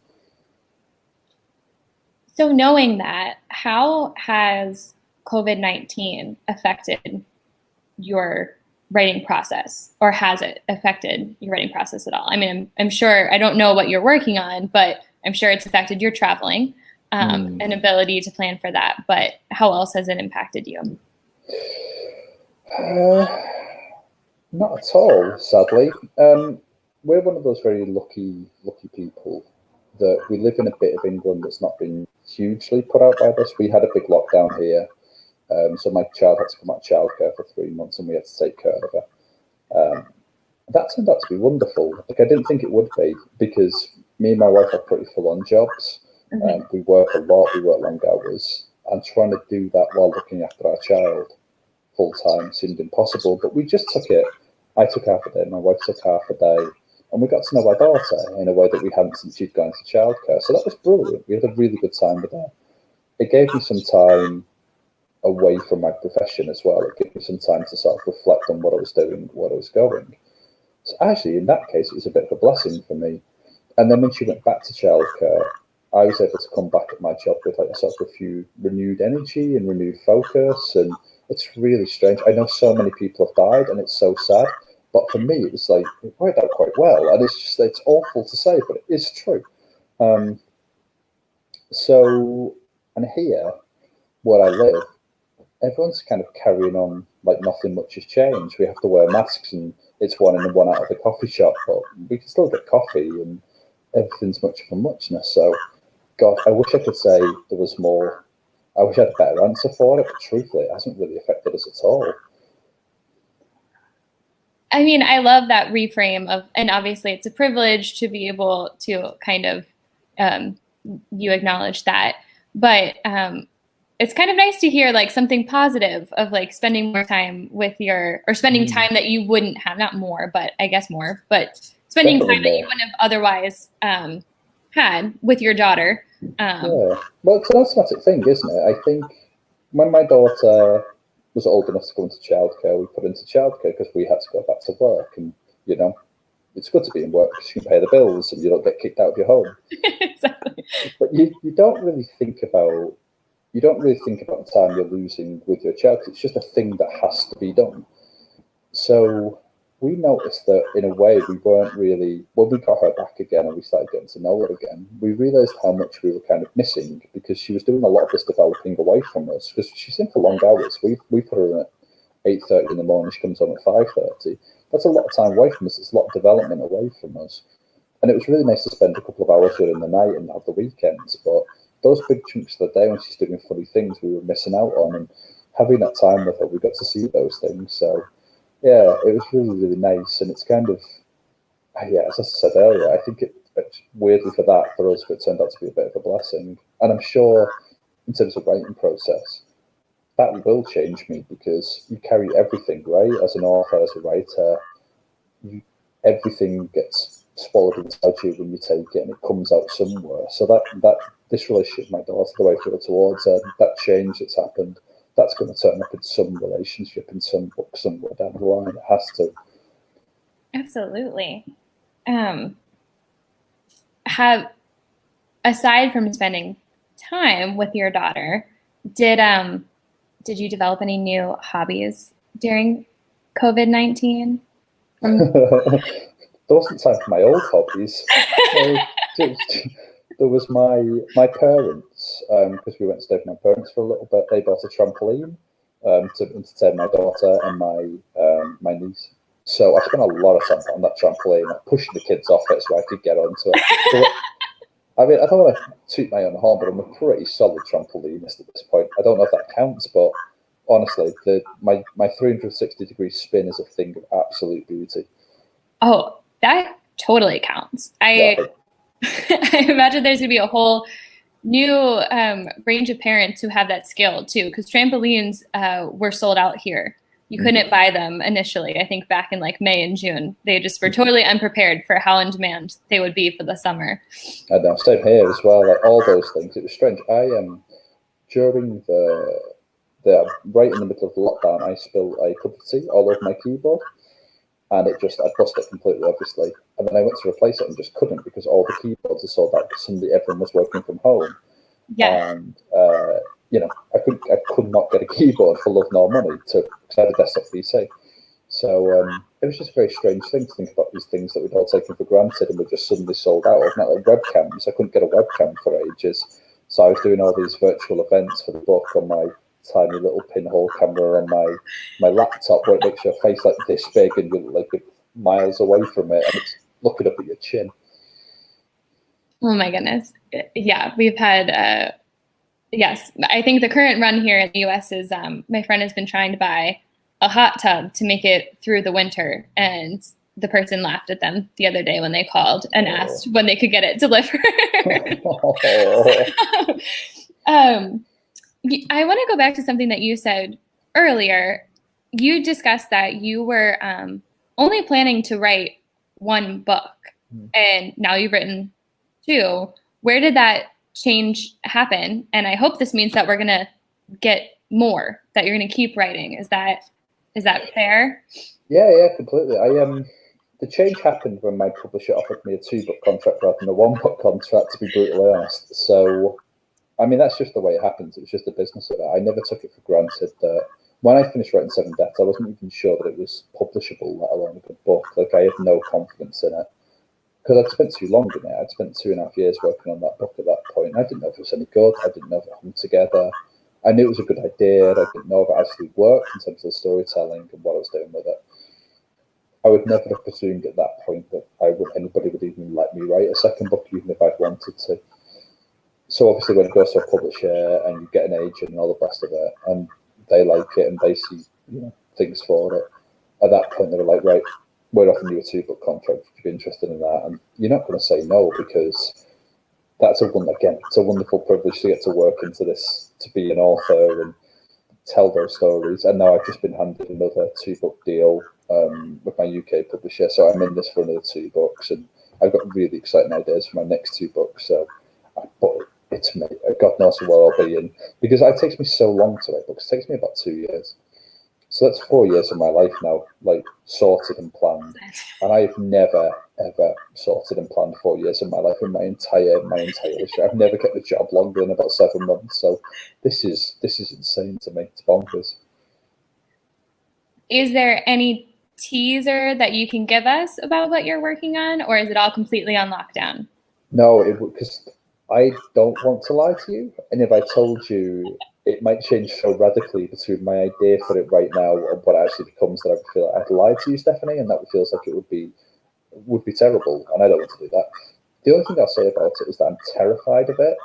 So knowing that, how has COVID-19 affected your writing process, or has it affected your writing process at all? I mean, I'm sure, I don't know what you're working on, but I'm sure it's affected your traveling and ability to plan for that. But how else has it impacted you? Not at all, sadly. We're one of those very lucky people that we live in a bit of England that's not been hugely put out by this. We had a big lockdown here. So my child had to come out of childcare for 3 months, and we had to take care of her. That turned out to be wonderful. Like, I didn't think it would be, because me and my wife have pretty full-on jobs. We work a lot, we work long hours, and trying to do that while looking after our child full-time seemed impossible. But we just took it. I took half a day, my wife took half a day, and we got to know our daughter in a way that we hadn't since she'd gone to childcare. So that was brilliant. We had a really good time with her. It gave me some time away from my profession as well. It gave me some time to sort of reflect on what I was doing, what I was going. So actually, in that case, it was a bit of a blessing for me. And then when she went back to childcare, I was able to come back at my job with like a sort of a few renewed energy and renewed focus. And it's really strange. I know so many people have died, and it's so sad. But for me, it was like, it worked out quite well. And it's awful to say, but it is true. So, and here, where I live, everyone's kind of carrying on like nothing much has changed. We have to wear masks, and it's one in and one out of the coffee shop, but we can still get coffee, and everything's much of a muchness. So, God, I wish I could say there was more. I wish I had a better answer for it, but truthfully, it hasn't really affected us at all. I mean, I love that reframe of, and obviously it's a privilege to be able to kind of, you acknowledge that, but it's kind of nice to hear like something positive of like spending more time with or spending time that you wouldn't have, not more, but I guess more, but spending Definitely time that you wouldn't have otherwise had with your daughter. Yeah, well, it's an automatic thing, isn't it? I think when my daughter was old enough to go into childcare, we put her into childcare because we had to go back to work, and it's good to be in work because you can pay the bills and you don't get kicked out of your home. Exactly. But you don't really think about the time you're losing with your child, because it's just a thing that has to be done. So we noticed that in a way we weren't really, when we got her back again and we started getting to know her again, we realised how much we were kind of missing, because she was doing a lot of this developing away from us, because she's in for long hours. We put her in at 8:30 in the morning, she comes home at 5:30. That's a lot of time away from us. It's a lot of development away from us. And it was really nice to spend a couple of hours with her in the night and have the weekends, but those big chunks of the day when she's doing funny things, we were missing out on, and having that time with her, we got to see those things. So yeah, it was really, really nice. And it's kind of, yeah, as I said earlier, I think it's weirdly for us, it turned out to be a bit of a blessing. And I'm sure in terms of writing process, that will change me, because you carry everything, right? As an author, as a writer, everything gets swallowed inside you when you take it, and it comes out somewhere. So that this relationship with my daughter, the way I feel towards her, that change that's happened, that's going to turn up in some relationship, in some book, somewhere down the line. It has to. Absolutely. Aside from spending time with your daughter, did you develop any new hobbies during COVID-19? There wasn't time for my old hobbies. There was my parents, because we went to stay with my parents for a little bit. They bought a trampoline to entertain my daughter and my niece. So I spent a lot of time on that trampoline, pushing the kids off it so I could get onto it. So, I mean, I don't want to toot my own horn, but I'm a pretty solid trampolinist at this point. I don't know if that counts, but honestly, my 360-degree spin is a thing of absolute beauty. Oh, that totally counts. I imagine there's going to be a whole new range of parents who have that skill too, because trampolines were sold out here. You couldn't buy them initially. I think back in like May and June, they just were totally unprepared for how in demand they would be for the summer. I know, same here as well. Like all those things, it was strange. During the right in the middle of the lockdown, I spilled a cup of tea all over my keyboard, and I bust it completely, obviously. And then I went to replace it and just couldn't, because all the keyboards are sold out, because everyone was working from home. Yeah. And I could not get a keyboard for love nor money because I had a desktop PC. So it was just a very strange thing to think about, these things that we'd all taken for granted and were just suddenly sold out of. Not like webcams. I couldn't get a webcam for ages. So I was doing all these virtual events for the book on my tiny little pinhole camera on my laptop, where it makes your face like this big and you're like miles away from it, and it's looking up at your chin. Oh my goodness. Yeah, we've had, yes, I think the current run here in the US is my friend has been trying to buy a hot tub to make it through the winter. And the person laughed at them the other day when they called and asked when they could get it delivered. I want to go back to something that you said earlier. You discussed that you were only planning to write one book, and now you've written two. Where did that change happen? And I hope this means that we're going to get more, that you're going to keep writing. Is that fair? Yeah, completely. The change happened when my publisher offered me a 2-book contract rather than a 1-book contract, to be brutally honest. So, I mean, that's just the way it happens. It was just the business of it. I never took it for granted that when I finished writing 7 Deaths, I wasn't even sure that it was publishable, let alone a good book. Like, I had no confidence in it, because I'd spent too long in it. I'd spent 2.5 years working on that book at that point. I didn't know if it was any good. I didn't know if it hung together. I knew it was a good idea. I didn't know if it actually worked in terms of the storytelling and what I was doing with it. I would never have presumed at that point that anybody would even let me write a second book, even if I'd wanted to. So obviously when it goes to a publisher and you get an agent and all the rest of it, and they like it and they see things for it, at that point they were like, right, we're offering you a 2-book contract. Would you be interested in that? And you're not going to say no, because it's a wonderful privilege to get to work into this, to be an author and tell those stories. And now I've just been handed another 2-book deal with my UK publisher, so I'm in this for another 2 books, and I've got really exciting ideas for my next 2 books. So, but it's me. God knows where I'll be in, because it takes me so long to write books. It takes me about 2 years. So that's 4 years of my life now, like sorted and planned. And I've never, ever sorted and planned 4 years of my life in my entire history. I've never kept a job longer than about 7 months. So this is insane to me. It's bonkers. Is there any teaser that you can give us about what you're working on, or is it all completely on lockdown? No, because I don't want to lie to you. And if I told you, it might change so radically between my idea for it right now and what it actually becomes, that I would feel like I'd lied to you, Stephanie, and that feels like it would be terrible, and I don't want to do that. The only thing I'll say about it is that I'm terrified of it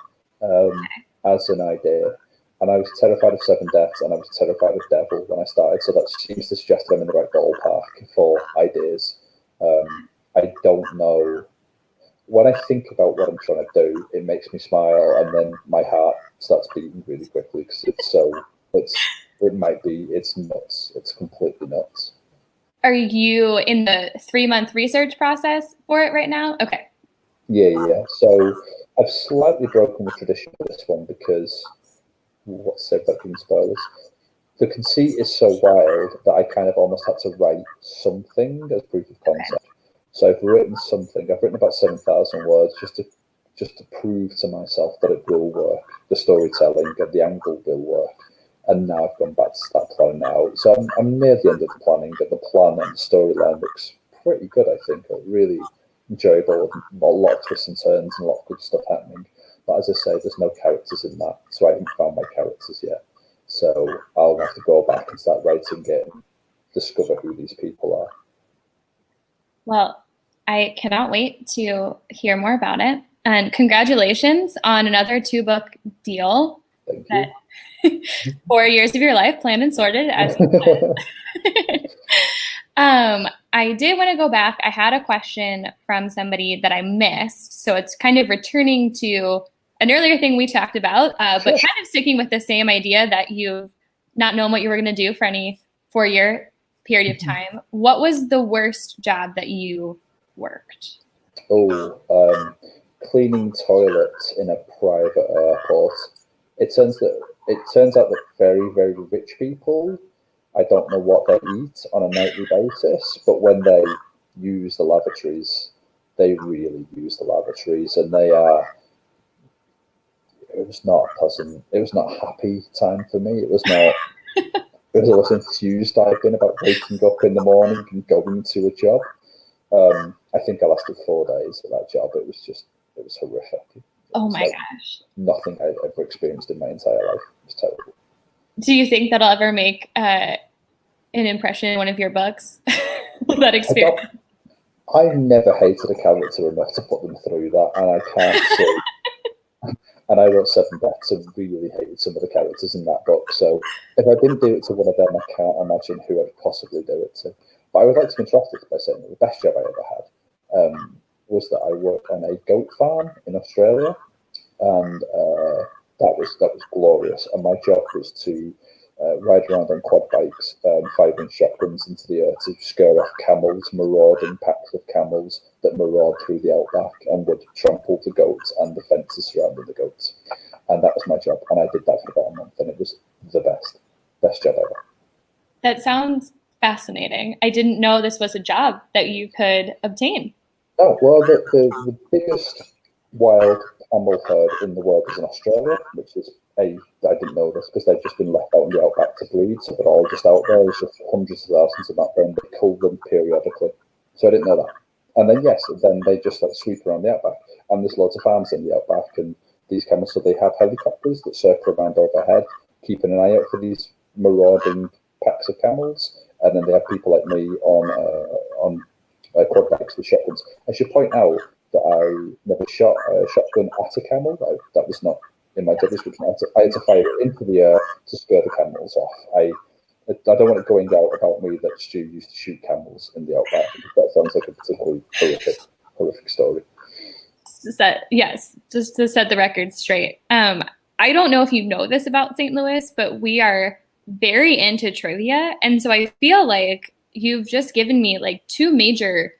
as an idea. And I was terrified of 7 Deaths, and I was terrified of Devil when I started. So that seems to suggest I'm in the right ballpark for ideas. I don't know. When I think about what I'm trying to do, it makes me smile, and then my heart starts beating really quickly, because it's so It might be. It's nuts. It's completely nuts. Are you in the 3-month research process for it right now? Okay. Yeah. So I've slightly broken the tradition for this one because what's said about being spoilers. The conceit is so wild that I kind of almost had to write something as proof of concept. So I've written something. I've written about 7,000 words just to prove to myself that it will work. The storytelling and the angle will work. And now I've gone back to start planning it out. So I'm near the end of the planning, but the plan and the storyline looks pretty good, I think. Really enjoyable, a lot of twists and turns and a lot of good stuff happening. But as I say, there's no characters in that, so I haven't found my characters yet. So I'll have to go back and start writing it and discover who these people are. Well, I cannot wait to hear more about it. And congratulations on another 2-book deal. Thank you. 4 years of your life planned and sorted, as you said. I did want to go back. I had a question from somebody that I missed. So it's kind of returning to an earlier thing we talked about, but kind of sticking with the same idea that you've not known what you were going to do for any 4-year period of time. What was the worst job that you worked? Cleaning toilets in a private airport. It turns out that very, very rich people, I don't know what they eat on a nightly basis, but when they use the lavatories, they really use the lavatories, and they are. It was not pleasant. It was not a happy time for me. It was not. It was the most enthused I've been about waking up in the morning and going to a job. I think I lasted 4 days at that job. It was horrific. Oh my gosh. Nothing I've ever experienced in my entire life. It was terrible. Do you think that'll ever make an impression in one of your books? That experience? I never hated a character enough to put them through that, and I can't say. And I wrote 7 books and really hated some of the characters in that book. So if I didn't do it to one of them, I can't imagine who I'd possibly do it to. But I would like to contrast it by saying that the best job I ever had was that I worked on a goat farm in Australia, and that was glorious. And my job was to ride around on quad bikes, 5-inch shotguns into the earth to scare off camels, marauding packs of camels that maraud through the outback and would trample the goats and the fences surrounding the goats. And that was my job. And I did that for about a month, and it was the best job ever. That sounds fascinating. I didn't know this was a job that you could obtain. Oh, well, the biggest wild camel herd in the world is in Australia, which is I didn't know this because they've just been left out in the outback to breed, so they're all just out there. There's just hundreds of thousands of that, and they cull them periodically. So I didn't know that. And then then they just sweep around the outback, and there's loads of farms in the outback, and these camels, so they have helicopters that circle around overhead, keeping an eye out for these marauding packs of camels, and then they have people like me on quad bikes with shotguns. I should point out that I never shot a shotgun at a camel. That was not in my job description. I had to fire it into the air to scare the camels off. I don't want it going out about me that Stu used to shoot camels in the outback, because that sounds like a particularly horrific story. Just to set the record straight. I don't know if you know this about St. Louis, but we are very into trivia. And so I feel like you've just given me 2 major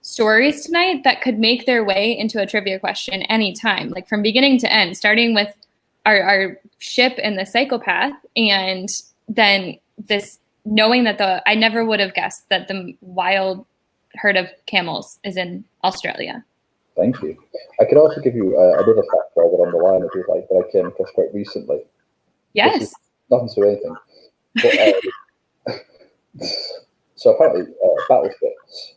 stories tonight that could make their way into a trivia question anytime, from beginning to end, starting with our ship and the psychopath, and then this knowing that I never would have guessed that the wild herd of camels is in Australia. Thank you. I could also give you another fact while we're on the line, if you'd like, that I came across quite recently. Yes. Nothing to do anything. But, so apparently battleships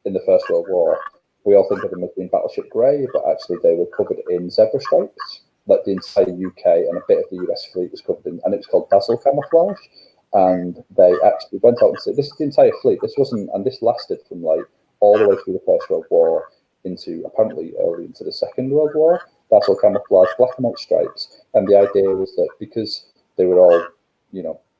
in the First World War, we all think of them as being battleship grey, but actually they were covered in zebra stripes. Like the entire UK and a bit of the US fleet was covered in, and it was called dazzle camouflage. And they actually went out and said, this is the entire fleet. This wasn't, and this lasted from all the way through the First World War into apparently early into the Second World War. Dazzle camouflage, black and white stripes. And the idea was that because they were all,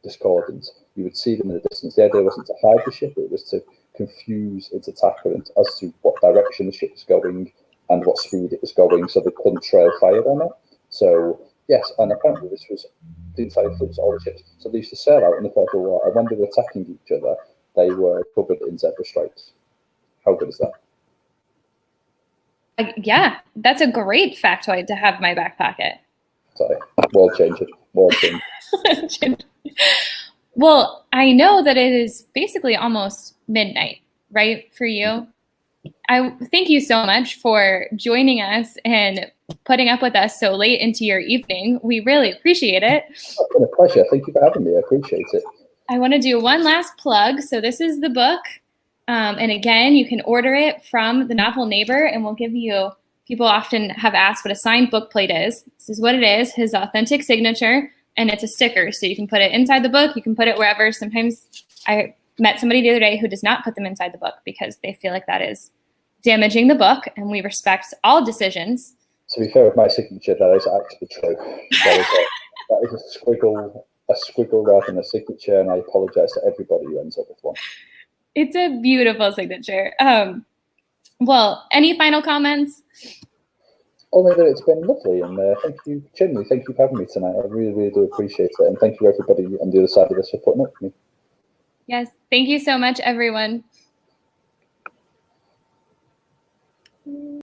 discordant, you would see them in the distance. The idea wasn't to hide the ship, it was to confuse its attacker as to what direction the ship was going and what speed it was going, so they couldn't trail fire on it. So yes, and apparently this was the entire fleet, all the ships. So they used to sail out in the First World War, and when they were attacking each other, they were covered in zebra stripes. How good is that? Yeah, that's a great factoid to have in my back pocket. Sorry, world changing. Well, I know that it is basically almost midnight, right, for you? I thank you so much for joining us and putting up with us so late into your evening. We really appreciate it. It's been a pleasure. Thank you for having me. I appreciate it. I want to do one last plug. So this is the book. And again, you can order it from the Novel Neighbor, and we'll give you, people often have asked what a signed book plate is. This is what it is, his authentic signature, and it's a sticker. So you can put it inside the book, you can put it wherever. Sometimes I met somebody the other day who does not put them inside the book because they feel like that is damaging the book, and we respect all decisions. To be fair, with my signature, that is actually true. That is a squiggle rather than a signature, and I apologize to everybody who ends up with one. It's a beautiful signature. Well, any final comments? Only that it's been lovely, and thank you, genuinely, thank you for having me tonight. I really, really do appreciate it, and thank you everybody on the other side of this for putting up with me. Yes, thank you so much, everyone.